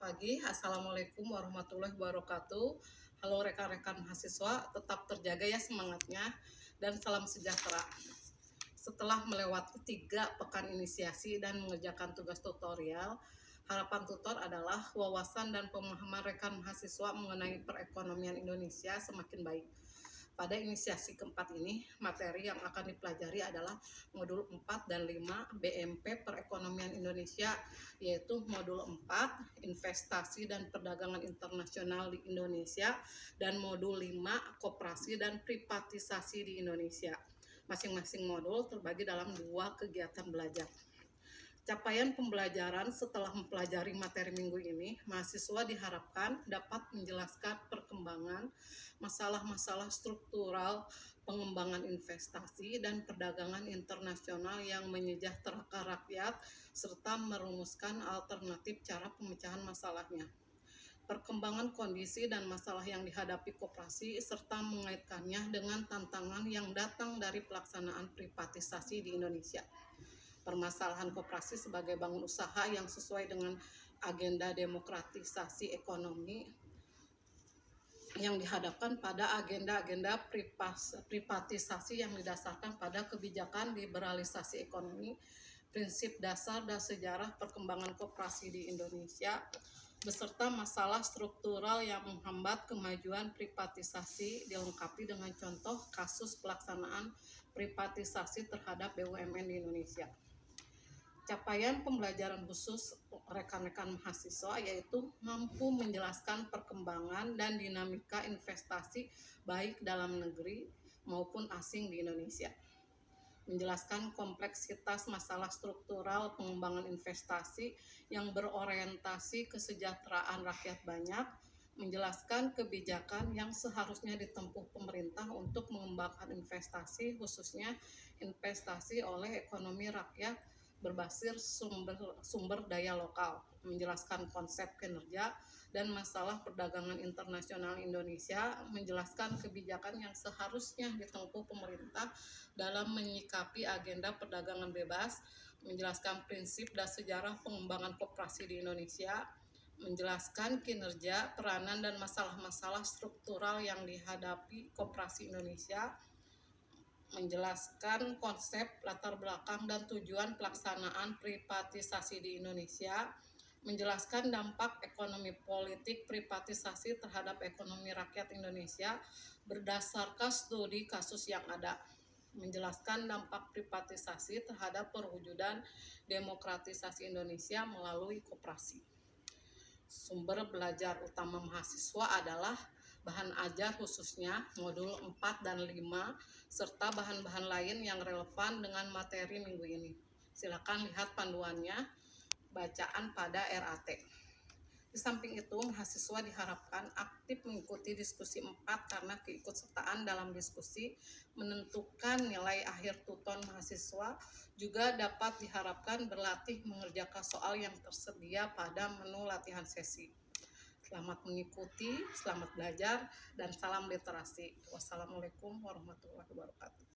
pagi. Assalamualaikum warahmatullahi wabarakatuh. Halo rekan-rekan mahasiswa, tetap terjaga ya semangatnya dan salam sejahtera. Setelah melewati 3 pekan inisiasi dan mengerjakan tugas tutorial, harapan tutor adalah wawasan dan pemahaman rekan mahasiswa mengenai perekonomian Indonesia semakin baik. Pada inisiasi keempat ini, materi yang akan dipelajari adalah modul 4 dan 5 BMP Perekonomian Indonesia, yaitu modul 4 Investasi dan Perdagangan Internasional di Indonesia dan modul 5 Koperasi dan Privatisasi di Indonesia. Masing-masing modul terbagi dalam 2 kegiatan belajar. Capaian pembelajaran setelah mempelajari materi minggu ini, mahasiswa diharapkan dapat menjelaskan perkembangan masalah-masalah struktural pengembangan investasi dan perdagangan internasional yang menyejahterakan rakyat serta merumuskan alternatif cara pemecahan masalahnya. Perkembangan kondisi dan masalah yang dihadapi koperasi serta mengaitkannya dengan tantangan yang datang dari pelaksanaan privatisasi di Indonesia. Permasalahan koperasi sebagai bangun usaha yang sesuai dengan agenda demokratisasi ekonomi yang dihadapkan pada agenda-agenda privatisasi yang didasarkan pada kebijakan liberalisasi ekonomi, prinsip dasar dan sejarah perkembangan koperasi di Indonesia, beserta masalah struktural yang menghambat kemajuan privatisasi dilengkapi dengan contoh kasus pelaksanaan privatisasi terhadap BUMN di Indonesia. Capaian pembelajaran khusus rekan-rekan mahasiswa yaitu mampu menjelaskan perkembangan dan dinamika investasi baik dalam negeri maupun asing di Indonesia. Menjelaskan kompleksitas masalah struktural pengembangan investasi yang berorientasi kesejahteraan rakyat banyak, menjelaskan kebijakan yang seharusnya ditempuh pemerintah untuk mengembangkan investasi, khususnya investasi oleh ekonomi rakyat berbasis sumber daya lokal, menjelaskan konsep kinerja dan masalah perdagangan internasional Indonesia, menjelaskan kebijakan yang seharusnya ditempuh pemerintah dalam menyikapi agenda perdagangan bebas, menjelaskan prinsip dan sejarah pengembangan koperasi di Indonesia, menjelaskan kinerja, peranan, dan masalah-masalah struktural yang dihadapi koperasi Indonesia, menjelaskan konsep, latar belakang, dan tujuan pelaksanaan privatisasi di Indonesia, menjelaskan dampak ekonomi politik privatisasi terhadap ekonomi rakyat Indonesia berdasarkan studi kasus yang ada, menjelaskan dampak privatisasi terhadap perwujudan demokratisasi Indonesia melalui koperasi. Sumber belajar utama mahasiswa adalah bahan ajar khususnya modul 4 dan 5 serta bahan-bahan lain yang relevan dengan materi minggu ini. Silakan lihat panduannya, bacaan pada RAT. Di samping itu, mahasiswa diharapkan aktif mengikuti diskusi 4 karena keikutsertaan dalam diskusi menentukan nilai akhir tuton mahasiswa. Juga dapat diharapkan berlatih mengerjakan soal yang tersedia pada menu latihan sesi. Selamat mengikuti, selamat belajar, dan salam literasi. Wassalamualaikum warahmatullahi wabarakatuh.